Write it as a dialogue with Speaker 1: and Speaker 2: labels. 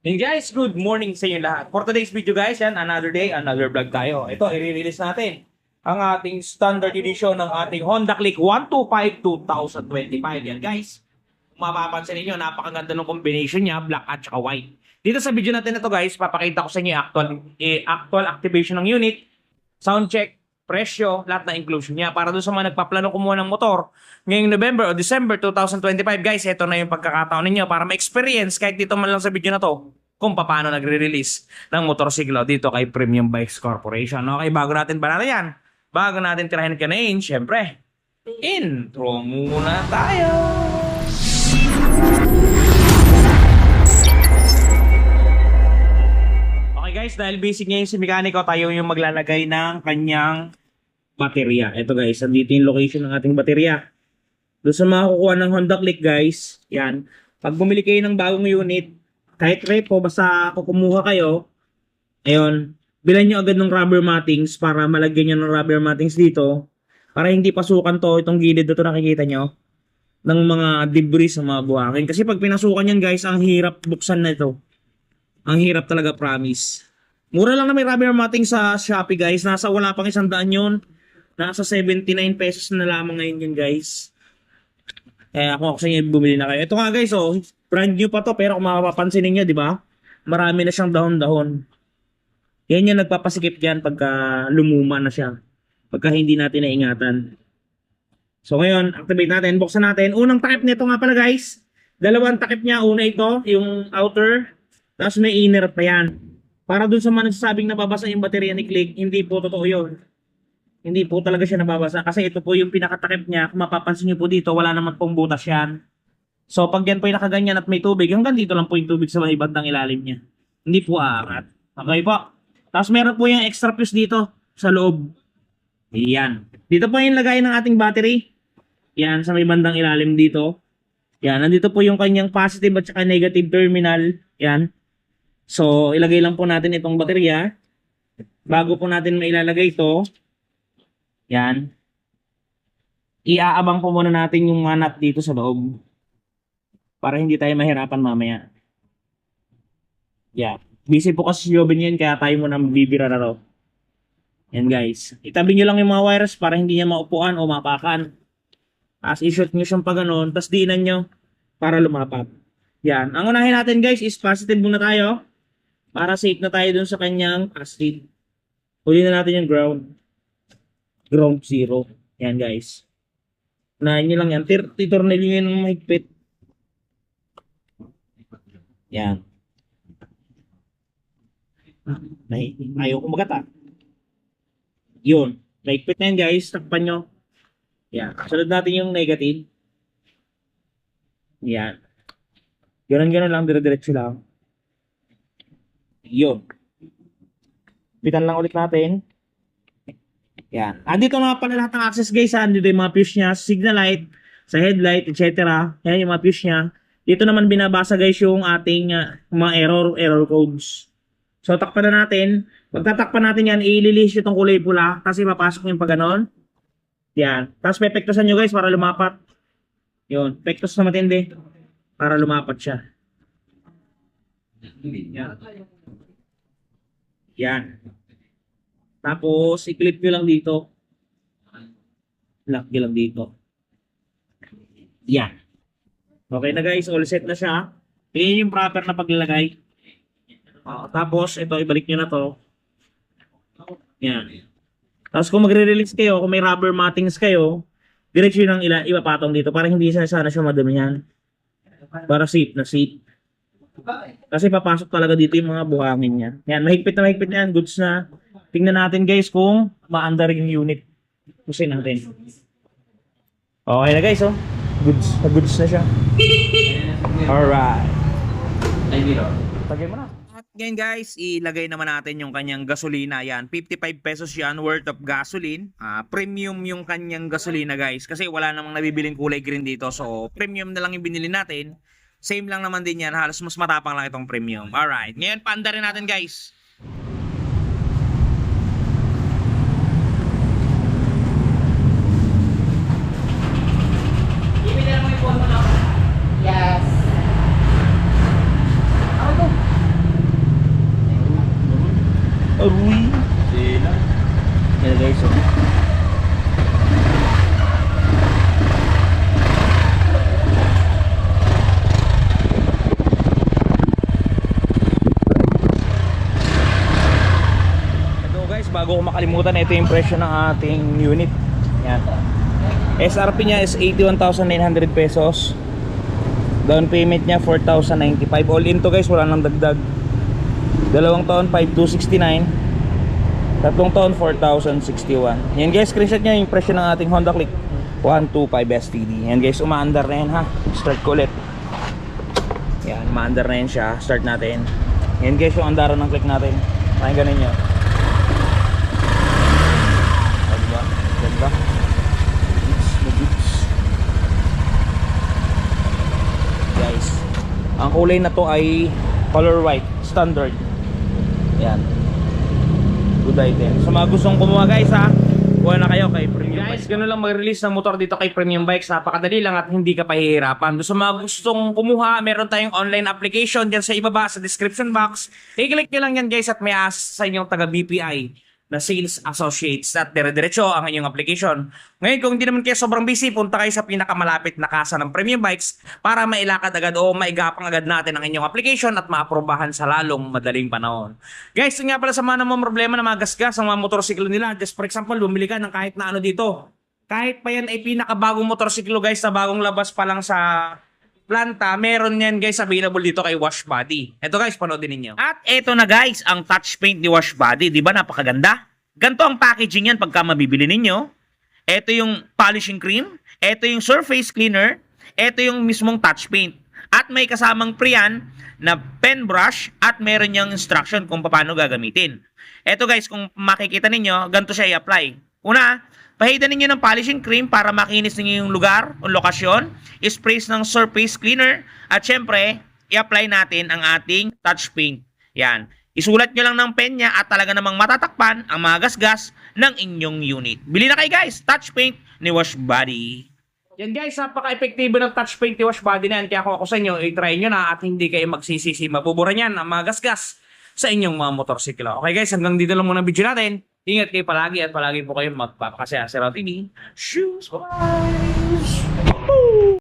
Speaker 1: And guys, good morning sa inyo lahat. For today's video guys, yan, another day, another vlog tayo. Ito, i-release natin ang ating standard edition ng ating Honda Click 125 2025. Yan guys, mapapansin niyo napakaganda ng combination niya, black at saka white. Dito sa video natin na to guys, papakita ko sa inyo yung actual activation ng unit, sound check, presyo, lahat na inclusion niya. Para doon sa mga nagpaplano kumuha ng motor ngayong November o December 2025 guys, ito na yung pagkakataon ninyo para ma-experience kahit dito man lang sa video na to kung paano nagre-release ng motorsiklo dito kay Premium Bikes Corporation. Okay, bago natin yan, bago natin tirahin kanain, syempre, intro muna tayo! Okay guys, dahil basic ngayon si mekaniko, tayo yung maglalagay ng kanyang baterya. Ito guys, andito yung location ng ating baterya. Doon sa mga kukuha ng Honda Click guys, yan. Pag bumili kayo ng bagong unit, kahit repo, basta kukumuha kayo, ayun, bilan nyo agad ng rubber mattings para malagyan nyo ng rubber mattings dito para hindi pasukan to, itong gilid dito nakikita nyo, ng mga debris sa mga buhangin. Kasi pag pinasukan yan guys, ang hirap buksan na ito. Ang hirap talaga, promise. Mura lang na may rubber matting sa Shopee guys. Nasa wala pang 100 yun. Nasa 79 pesos na lamang ngayon yun guys. Kaya ako sa inyo bumili na kayo. Ito nga guys, oh, brand new pa to pero kung mapapansin niyo, di ba? Marami na siyang dahon-dahon. Yan yung nagpapasikip diyan pagka lumuma na siya. Pagka hindi natin naingatan. So ngayon, activate natin, buksan natin. Unang takip nito nga pala guys. Dalawang takip niya, una ito, yung outer, tapos may inner pa yan. Para dun sa mga nagsasabing nababasa yung baterya ni Click, hindi po totoo yun. Hindi po talaga siya nababasa kasi ito po yung pinakatakip niya. Kung mapapansin niyo po dito, wala naman pong butas yan. So pag yan po yung nakaganyan at may tubig, hanggang dito lang po yung tubig sa may bandang ilalim niya. Hindi po aangat. Okay po. Tapos meron po yung extra fuse dito sa loob. Yan. Dito po yung lagay ng ating battery. Yan, sa may bandang ilalim dito. Yan, nandito po yung kanyang positive at saka negative terminal. Yan. So ilagay lang po natin itong baterya. Bago po natin mailalagay ito, yan. Iaabang po muna natin yung mga nut dito sa loob. Para hindi tayo mahirapan mamaya. Yan. Busy po kasi si Joven yan, kaya tayo muna bibira na raw. Yan guys. Itabi nyo lang yung mga wires para hindi niya maupuan o mapakan. As i-shoot nyo siyang pa ganun, tapos diinan nyo para lumapat. Yan. Ang unahin natin guys is positive muna tayo. Para safe na tayo dun sa kanyang positive. Huli na natin yung ground. Ground zero. Yan guys. Unahin nyo lang yan. Titornilyo nyo ng mahigpit. Yan. Ayaw kumagata. Yun. Mahigpit na yan guys. Takpan nyo. Yan. Sunod natin yung negative. Yan. Ganun-ganun lang. Dire-diretso lang. Yun. Pitan lang ulit natin. Yan. Andito na pala lahat ng access guys. Andito yung mga fuse niya, signal light, sa headlight, etc. Yan yung mga fuse niya. Dito naman binabasa guys yung ating mga error codes. So takpan na natin. Pag tatakpan natin yan, i-release itong kulay pula kasi mapasok yung pag ganon. Yan. Tapos pepektosan nyo guys para lumapat. Yun. Pektos na matindi. Para lumapat siya. Yan. Tapos, i-clip nyo lang dito. Lock nyo lang dito. Yan. Okay na guys, all set na siya. Yan yung proper na paglalagay. Tapos, ito, ibalik nyo na to. Yan. Tapos, kung magre-release kayo, kung may rubber mattings kayo, diretso nang ipapatong dito para hindi sana siya madamihan. Para safe na safe. Kasi papasok talaga dito yung mga buhangin niya. Yan, mahigpit na yan. Goods na. Tingnan natin guys kung maandar yung unit. Pusin natin. Okay na guys, oh. Goods na siya. Alright. Tagay mo na. At ngayon guys, ilagay naman natin yung kanyang gasolina. Yan, 55 pesos yan worth of gasoline. Premium yung kanyang gasolina guys. Kasi wala namang nabibiling kulay green dito. So, premium na lang yung binili natin. Same lang naman din yan. Halos mas matapang lang itong premium. Alright. Ngayon, paandarin natin guys.
Speaker 2: Yes.
Speaker 1: Aruy.
Speaker 2: Sila.
Speaker 1: Yan guys. Oh. Ito guys, bago ko makalimutan, ito yung presyo ng ating unit. Yan. SRP niya is 81,900 pesos. Down payment niya 4,095. All in to guys, wala nang dagdag. 2 taon 5,269. 3 taon 4,061. Yan guys, screenshot nyo yung presyo ng ating Honda Click 125 STD. Yan guys, umaandar na yan ha. Start ko ulit. Yan, umaandar na yan siya. Start natin. Yan guys, yung andaran ng Click natin. Pakinggan ninyo. Diba? Ganda. Guys, ang kulay na to ay color white, standard. Yan. Good item. So mga gustong kumuha guys ha, kuha na kayo kay Premium Bikes. Guys, gano'n lang mag-release ng motor dito kay Premium Bikes. Napakadali lang at hindi ka pahihirapan. So mga gustong kumuha, meron tayong online application dyan sa ibaba sa description box. I-click nyo lang yan guys at may access sa inyong taga BPI na sales associates at dire-diretso ang inyong application. Ngayon, kung hindi naman kayo sobrang busy, punta kayo sa pinakamalapit na kasa ng Premium Bikes para mailakad agad o maigapang agad natin ang inyong application at maaprobahan sa lalong madaling panahon. Guys, yun nga pala sa mga namang problema na magasgas ang mga motorsiklo nila. Just for example, bumili ka ng kahit na ano dito. Kahit pa yan ay pinakabagong motorsiklo guys na bagong labas pa lang sa planta, meron yan guys available dito kay Wash Body. Ito guys, panoodin ninyo. At eto na guys, ang touch paint ni Wash Body. Di ba napakaganda? Ganto ang packaging yan pagka mabibili ninyo. Ito yung polishing cream. Ito yung surface cleaner. Ito yung mismong touch paint. At may kasamang pre-yan na pen brush at meron yung instruction kung paano gagamitin. Ito guys, kung makikita ninyo, ganito siya i-apply. Una, pahidan ninyo ng polishing cream para makinis ninyo yung lugar o lokasyon. Sprays ng surface cleaner. At syempre, i-apply natin ang ating touch paint. Yan. Isulat nyo lang ng pen niya at talaga namang matatakpan ang mga gasgas ng inyong unit. Bili na kayo guys, touch paint ni Wash Body. Yan guys, napaka-epektibo ng touch paint ni Wash Body na yan. Kaya kung ako sa inyo, i-try nyo na at hindi kayo magsisisi. Mabubura niyan ang mga gasgas sa inyong mga motorsiklo. Okay guys, hanggang dito lang muna video natin. Ingat kayo palagi at palagi po kayo magpapakasaya sa Route TV. Shoes, bye!